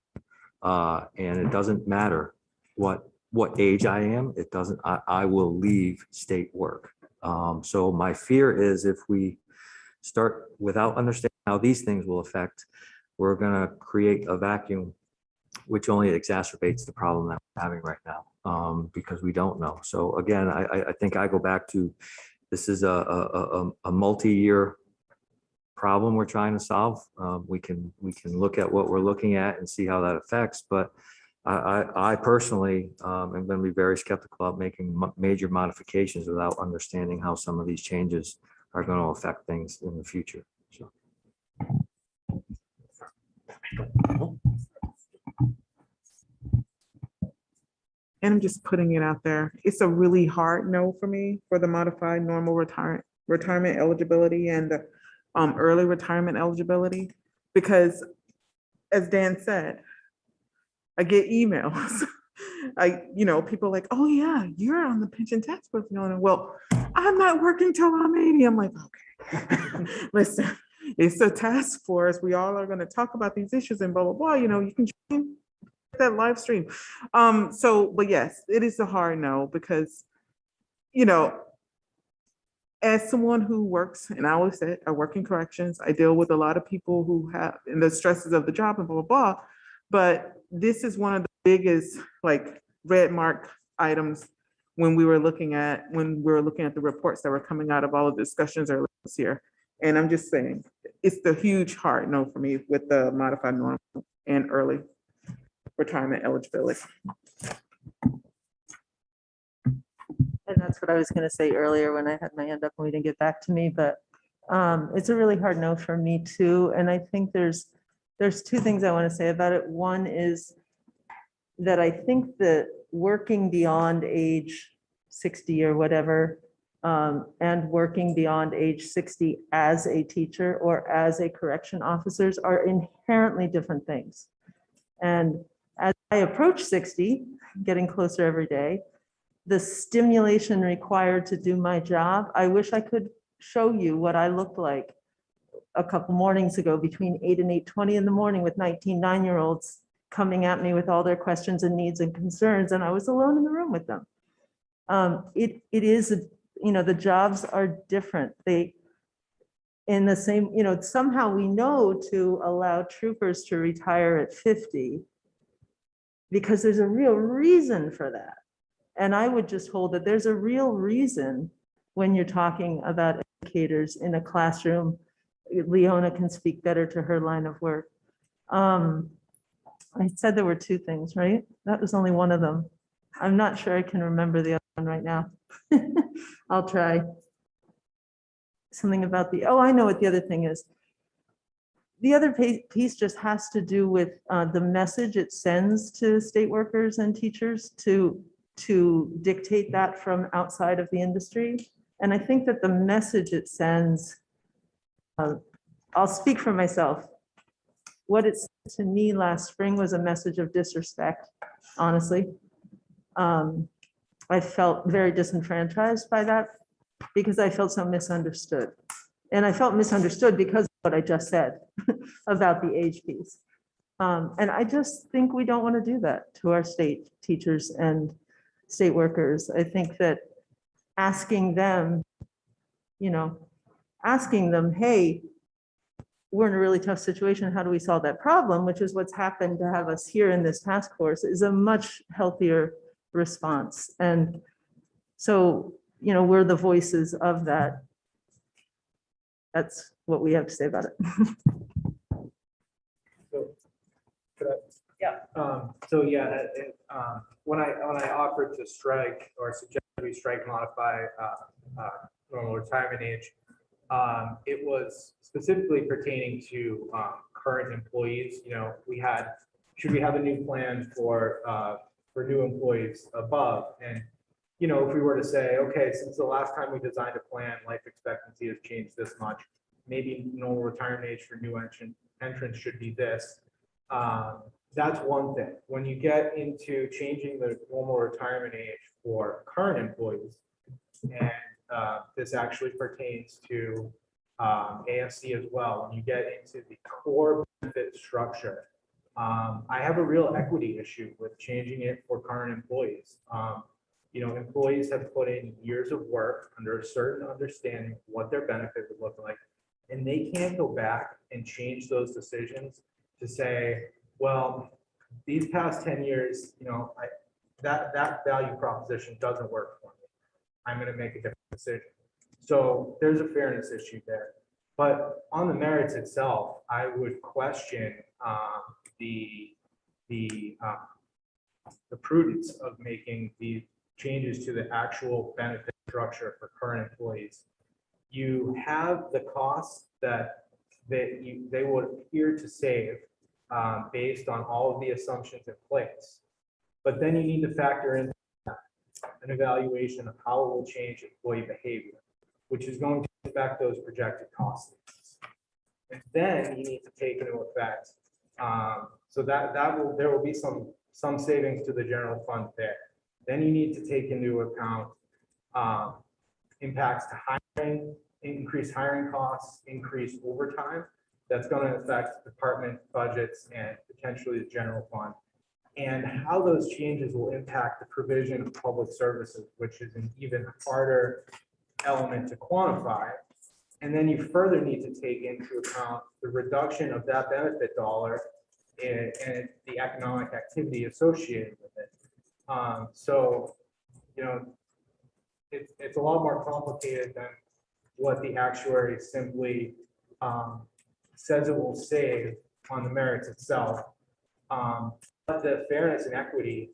And it doesn't matter what age I am, I will leave state work. So my fear is if we start without understanding how these things will affect, we're gonna create a vacuum, which only exacerbates the problem that we're having right now, because we don't know. So again, I think I go back to, this is a multi-year problem we're trying to solve. We can look at what we're looking at and see how that affects, but I personally am going to be very skeptical about making major modifications without understanding how some of these changes are going to affect things in the future. So. And I'm just putting it out there. It's a really hard no for me for the modified normal retirement eligibility and the early retirement eligibility, because as Dan said, I get emails. People are like, oh yeah, you're on the pension tax book. Well, I'm not working till I'm 80. I'm like, okay, listen, It's a task force. We all are gonna talk about these issues and blah, blah, blah, you know, you can join that live stream. So, but yes, it is a hard no because, you know, as someone who works, and I always say, I work in corrections, I deal with a lot of people who have, and the stresses of the job and blah, blah, blah. But this is one of the biggest, like, red mark items when we were looking at the reports that were coming out of all of the discussions earlier this year. And I'm just saying, it's the huge hard no for me with the modified normal and early retirement eligibility. And that's what I was gonna say earlier when I had my hand up and we didn't get back to me, but it's a really hard no for me too. And I think there's two things I want to say about it. One is that I think that working beyond age 60 or whatever, and working beyond age 60 as a teacher or as a correction officers are inherently different things. And as I approach 60, getting closer every day, the stimulation required to do my job, I wish I could show you what I looked like a couple mornings ago between 8 and 8:20 in the morning with 19 9-year-olds coming at me with all their questions and needs and concerns, and I was alone in the room with them. It is, you know, the jobs are different. They, in the same, you know, somehow we know to allow troopers to retire at 50 because there's a real reason for that. And I would just hold that there's a real reason when you're talking about educators in a classroom. Leona can speak better to her line of work. I said there were two things, right? That was only one of them. I'm not sure I can remember the other one right now. I'll try. Something about oh, I know what the other thing is. The other piece just has to do with the message it sends to state workers and teachers to dictate that from outside of the industry. And I think that the message it sends, I'll speak for myself. What it said to me last spring was a message of disrespect, honestly. I felt very disenfranchised by that because I felt so misunderstood. And I felt misunderstood because of what I just said about the age piece. And I just think we don't want to do that to our state teachers and state workers. I think that asking them, you know, asking them, hey, we're in a really tough situation. How do we solve that problem? Which is what's happened to have us here in this task force is a much healthier response. And so, you know, we're the voices of that. That's what we have to say about it. So, could I- Yeah. So yeah, when I offered to strike or suggest we strike modify normal retirement age, it was specifically pertaining to current employees. You know, should we have a new plan for new employees above? And you know, if we were to say, okay, since the last time we designed a plan, life expectancy has changed this much, maybe normal retirement age for new entrants should be this. That's one thing. When you get into changing the normal retirement age for current employees, and this actually pertains to AFC as well, when you get into the core benefit structure, I have a real equity issue with changing it for current employees. You know, employees have put in years of work under a certain understanding of what their benefit would look like, and they can't go back and change those decisions to say, well, these past 10 years, you know, that value proposition doesn't work for me. I'm going to make a different decision. So there's a fairness issue there. But on the merits itself, I would question the prudence of making the changes to the actual benefit structure for current employees. You have the costs that they would appear to save based on all of the assumptions in place. But then you need to factor in an evaluation of how it will change employee behavior, which is going to affect those projected costs. And then you need to take into effect, so there will be some savings to the general fund there. Then you need to take into account impacts to hiring, increase hiring costs, increase overtime. That's going to affect department budgets and potentially the general fund. And how those changes will impact the provision of public services, which is an even harder element to quantify. And then you further need to take into account the reduction of that benefit dollar and the economic activity associated with it. So, you know, it's a lot more complicated than what the actuary simply says it will save on the merits itself. But the fairness and equity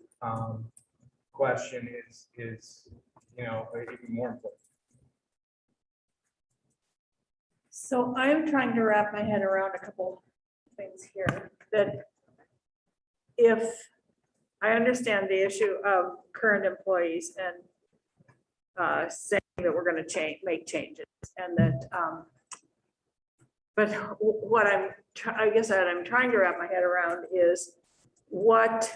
question is, you know, even more important. So I'm trying to wrap my head around a couple things here, that if I understand the issue of current employees and saying that we're going to make changes, and that, but what I guess that I'm trying to wrap my head around is would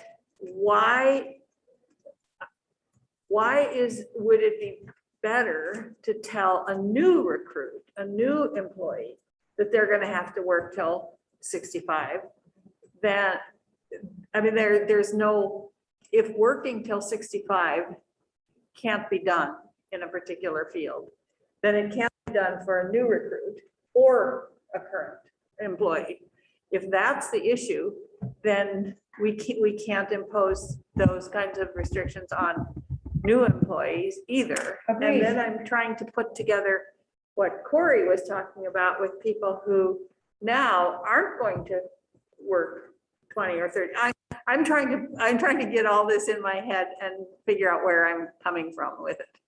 it be better to tell a new recruit, a new employee, that they're going to have to work till 65? Then, I mean, there's no, if working till 65 can't be done in a particular field, then it can't be done for a new recruit or a current employee. If that's the issue, then we can't impose those kinds of restrictions on new employees either. Agreed. And then I'm trying to put together what Corey was talking about with people who now aren't going to work 20 or 30. I'm trying to get all this in my head and figure out where I'm coming from with it.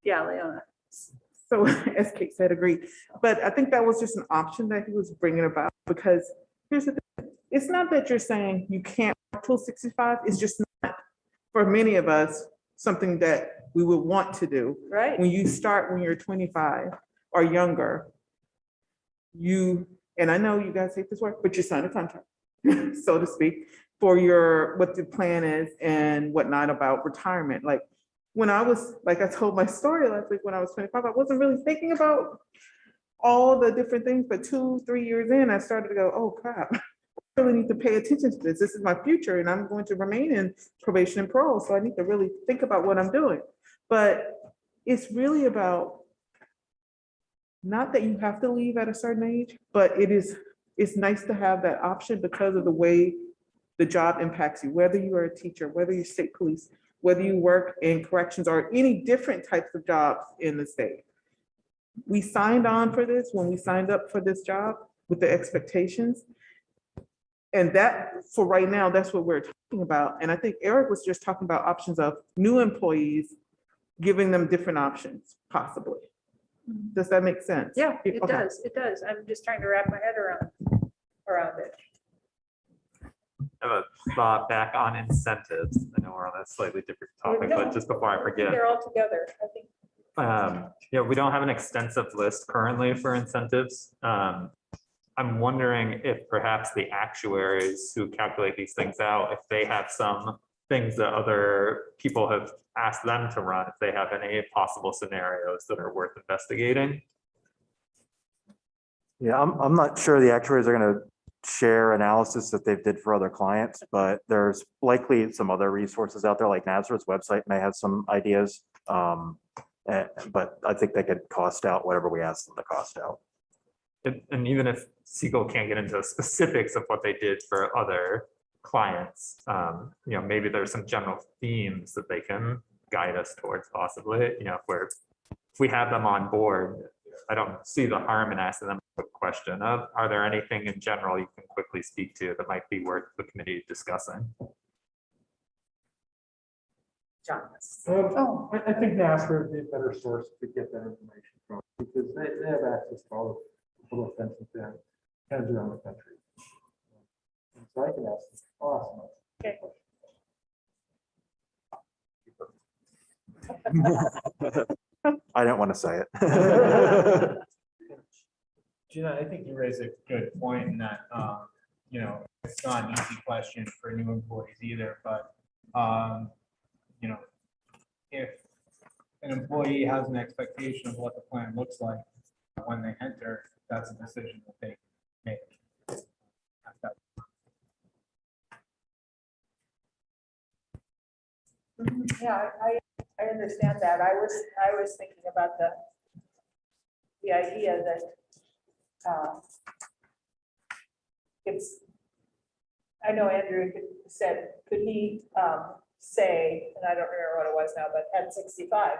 Yeah, Leona. So as Kate said, agreed. But I think that was just an option that he was bringing about, because here's the thing. It's not that you're saying you can't work till 65. It's just not, for many of us, something that we would want to do. Right. When you start when you're 25 or younger, and I know you guys hate this word, but you sign a contract, so to speak, for what the plan is and whatnot about retirement. Like when I was, like I told my story last week, when I was 25, I wasn't really thinking about all the different things, but 2-3 years in, I started to go, oh crap, I really need to pay attention to this. This is my future and I'm going to remain in probation and parole. So I need to really think about what I'm doing. But it's really about, not that you have to leave at a certain age, but it's nice to have that option because of the way the job impacts you, whether you are a teacher, whether you're state police, whether you work in corrections or any different types of jobs in the state. We signed on for this when we signed up for this job with the expectations. And that, for right now, that's what we're talking about. And I think Eric was just talking about options of new employees, giving them different options, possibly. Does that make sense? Yeah, it Okay. does. It does. I'm just trying to wrap my head around it. I have a thought back on incentives. I know we're on a slightly different topic, but just before I forget. They're all together, I think. Yeah, we don't have an extensive list currently for incentives. I'm wondering if perhaps the actuaries who calculate these things out, if they have some things that other people have asked them to run, if they have any possible scenarios that are worth investigating. Yeah, I'm not sure the actuaries are going to share analysis that they've did for other clients, but there's likely some other resources out there, like Nazareth's website may have some ideas. But I think they could cost out whatever we ask them to cost out. And even if Siegel can't get into specifics of what they did for other clients, you know, maybe there's some general themes that they can guide us towards possibly, you know, if we have them on board, I don't see the harm in asking them a question of, are there anything in general you can quickly speak to that might be worth the committee discussing? John. I think NASRA would be a better source to get that information from, because they have access to all the little offensive towns around the country. And so I can ask them. Awesome. Okay. I didn't want to say it. Gina, I think you raise a good point in that, you know, it's not an easy question for new employees either, but, you know, if an employee has an expectation of what the plan looks like when they enter, that's a decision that they make. At that Yeah, I understand that. I was thinking about the idea that it's, I know Andrew said, could he say, and I don't remember what it was now, but at 65,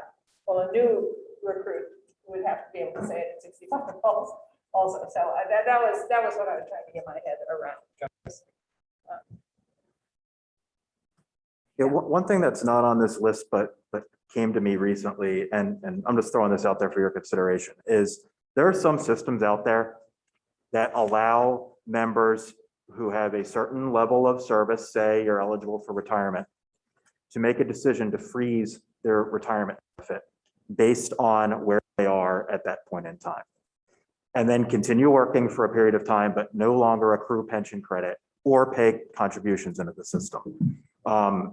well, a new recruit would have to be able to say it at 65 also. So that was what I was trying to get my head around. Yeah, one thing that's not on this list, but came to me recently, and I'm just throwing this out there for your consideration, is there are some systems out there that allow members who have a certain level of service, say you're eligible for retirement, to make a decision to freeze their retirement benefit based on where they are at that point in time. And then continue working for a period of time, but no longer accrue pension credit or pay contributions into the system.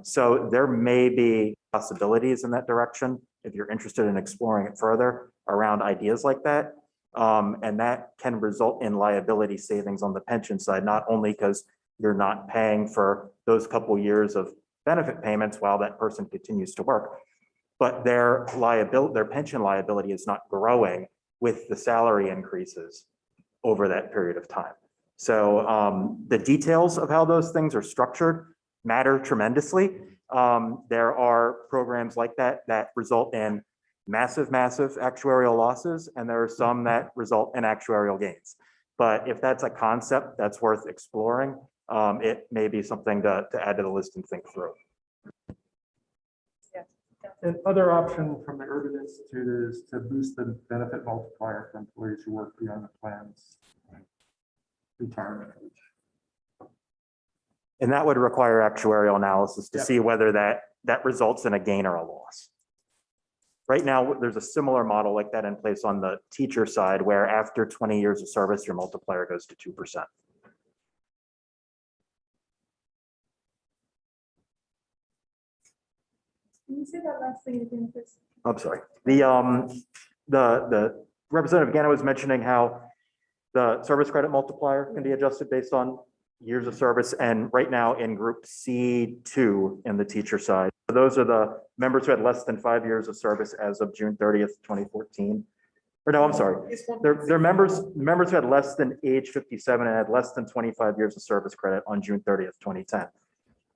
So there may be possibilities in that direction if you're interested in exploring it further around ideas like that. And that can result in liability savings on the pension side, not only because you're not paying for those couple years of benefit payments while that person continues to work, but their pension liability is not growing with the salary increases over that period of time. So the details of how those things are structured matter tremendously. There are programs like that that result in massive actuarial losses, and there are some that result in actuarial gains. But if that's a concept that's worth exploring, it may be something to add to the list and think through. And other option from the Urban Institute is to boost the benefit multiplier for employees who work beyond the plan's retirement age. And that would require actuarial analysis to Yep. see whether that results in a gain or a loss. Right now, there's a similar model like that in place on the teacher side, where after 20 years of service, your multiplier goes to 2%. Can you say that last thing again, Chris? I'm sorry. The Representative Gannon was mentioning how the service credit multiplier can be adjusted based on years of service. And right now in group C2 in the teacher side, those are the members who had less than 5 years of service as of June 30th, 2014. Or no, I'm sorry. They're members who had less than age 57 and had less than 25 years of service credit on June 30th, 2010.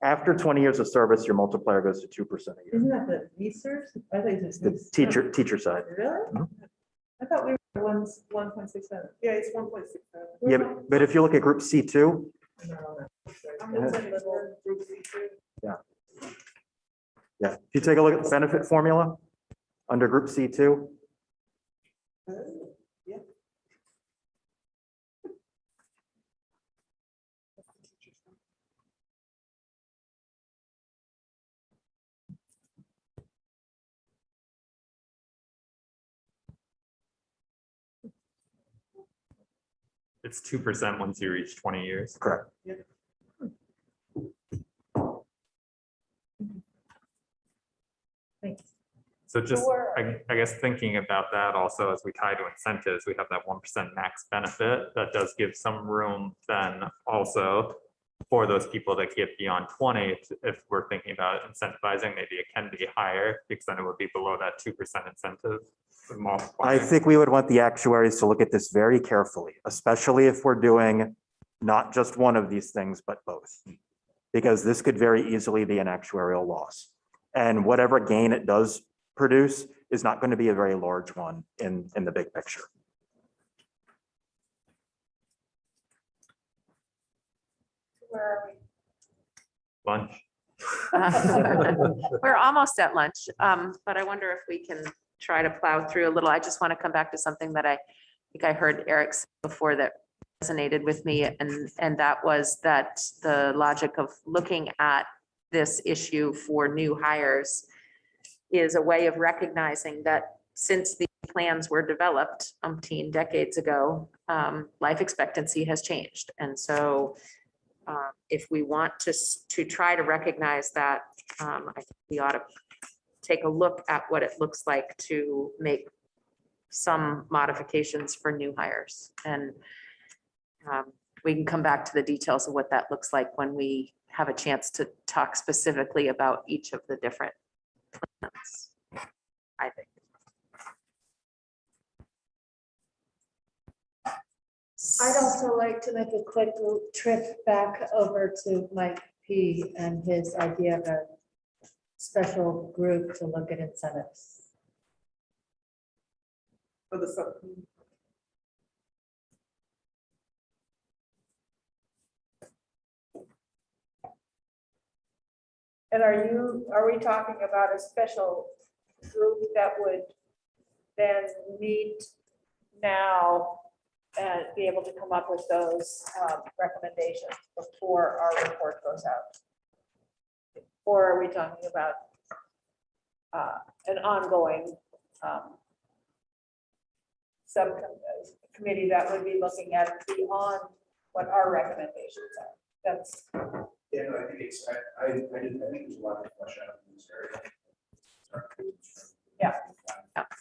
After 20 years of service, your multiplier goes to 2% a year. Isn't that the research? I think it's The teacher side. Really? Mhm. I thought we were 1.67. Yeah, it's 1.67. Yeah, but if you look at group C2, yeah, if you take a look at the benefit formula under group C2, It's 2% once you reach 20 years. correct. So just, Sure. I guess thinking about that also as we tie to incentives, we have that 1% max benefit that does give some room then also for those people that get beyond 20. If we're thinking about incentivizing, maybe it can be higher because then it would be below that 2% incentive. I think we would want the actuaries to look at this very carefully, especially if we're doing not just one of these things, but both. Because this could very easily be an actuarial loss. And whatever gain it does produce is not going to be a very large one in the big picture. Where are we? Lunch. We're almost at lunch, but I wonder if we can try to plow through a little. I just want to come back to something that I think I heard Eric say before that resonated with me, and that was that the logic of looking at this issue for new hires is a way of recognizing that since the plans were developed umpteen decades ago, life expectancy has changed. And so if we want to try to recognize that, I think we ought take a look at what it looks like to make some modifications for new hires. And we can come back to the details of what that looks like when we have a chance to talk specifically about each of the different plans, I think. I'd also like to make a quick trip back over to Mike P. and his idea of a special group to look at incentives. For the subcommittee. And are we talking about a special group that would then meet now and be able to come up with those recommendations before our report goes out? Or are we talking about an ongoing subcommittee that would be looking at beyond what our recommendations are? That's, Yeah, no, I think it's, I think there's a lot to flesh out in this area. Yeah.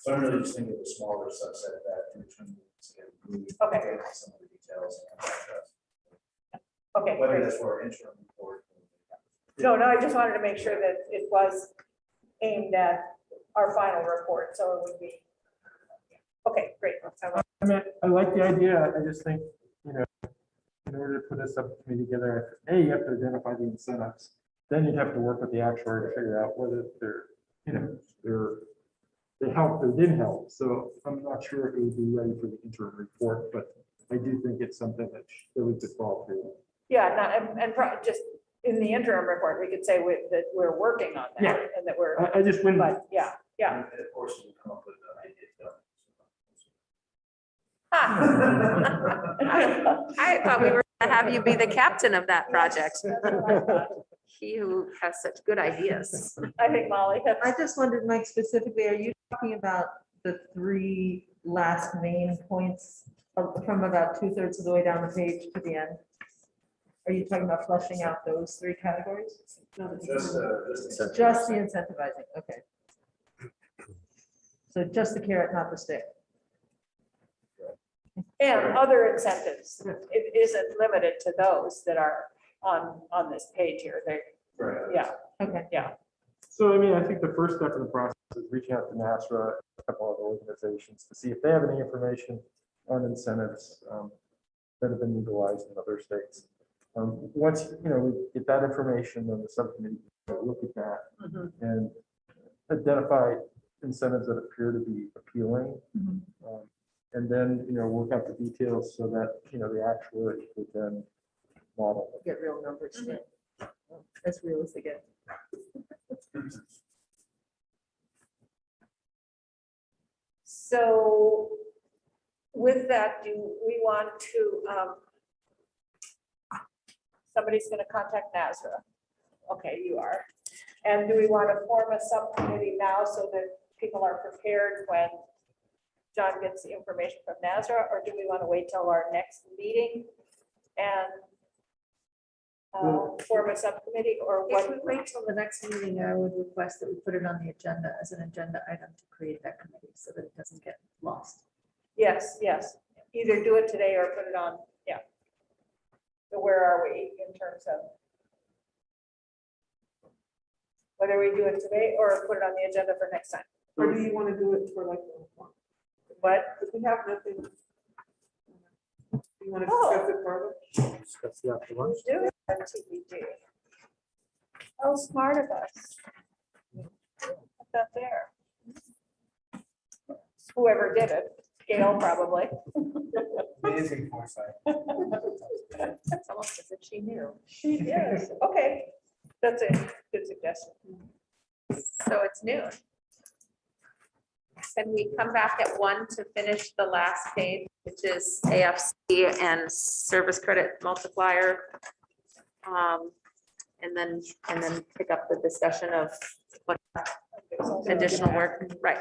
So I'm really just thinking of a smaller subset of that in between. Okay. Some of the details. And come back to us. okay. Whether great. that's for our interim report. No, I just wanted to make sure that it was aimed at our final report, so it would be. Okay, great. I mean, I like the idea. I just think, in order to put a subcommittee together, you have to identify the incentives. Then you'd have to work with the actuary to figure out whether they helped or didn't help. So I'm not sure if it would be ready for the interim report, but I do think it's something that we could fall through. Yeah, just in the interim report, we could say that we're working on that. Yeah. And that we're, I just wouldn't. but yeah. And of course, we'll come up with an idea. I thought we were gonna have you be the captain of that project. That's what I thought. He who has such good ideas. I think Molly. I just wondered, Mike, specifically, are you talking about the three last main points from about 2/3 of the way down the page to the end? Are you talking about fleshing out those three categories? Just Just the incentivizing, okay. So just the carrot, not the stick. And other incentives. It isn't limited to those that are on this page here. They, Right. yeah, Okay. So, I mean, I think the first step in the process is reaching out to NASRA, a couple other organizations to see if they have any information on incentives that have been utilized in other states. Once, we get that information, then the subcommittee will look at that Mhm. and identify incentives that appear to be appealing. And then, work out the details so that, the actuary would then model. Get real numbers, yeah. As real as they get. so with that, do we want to, somebody's gonna contact NASRA. Okay, you are. And do we want to form a subcommittee now so that people are prepared when John gets the information from NASRA, or do we want to wait till our next meeting and form a subcommittee, or If what? we wait till the next meeting, I would request that we put it on the agenda as an agenda item to create that committee so that it doesn't get lost. Yes, either do it today or put it on, yeah. So where are we in terms of whether we do it today or put it on the agenda for next time? Or do you want to do it for like, What? if we have nothing? You want to Oh. discuss it further? Discuss the after lunch. We do have TBD. How smart of us. Put that there. Whoever did it, Gail probably. Amazing foresight. It's almost as if she knew. She is, okay, that's a good suggestion. So it's noon. Can we come back at 1 to finish the last page, which is AFC and service credit multiplier? And then pick up the discussion of what additional work, right?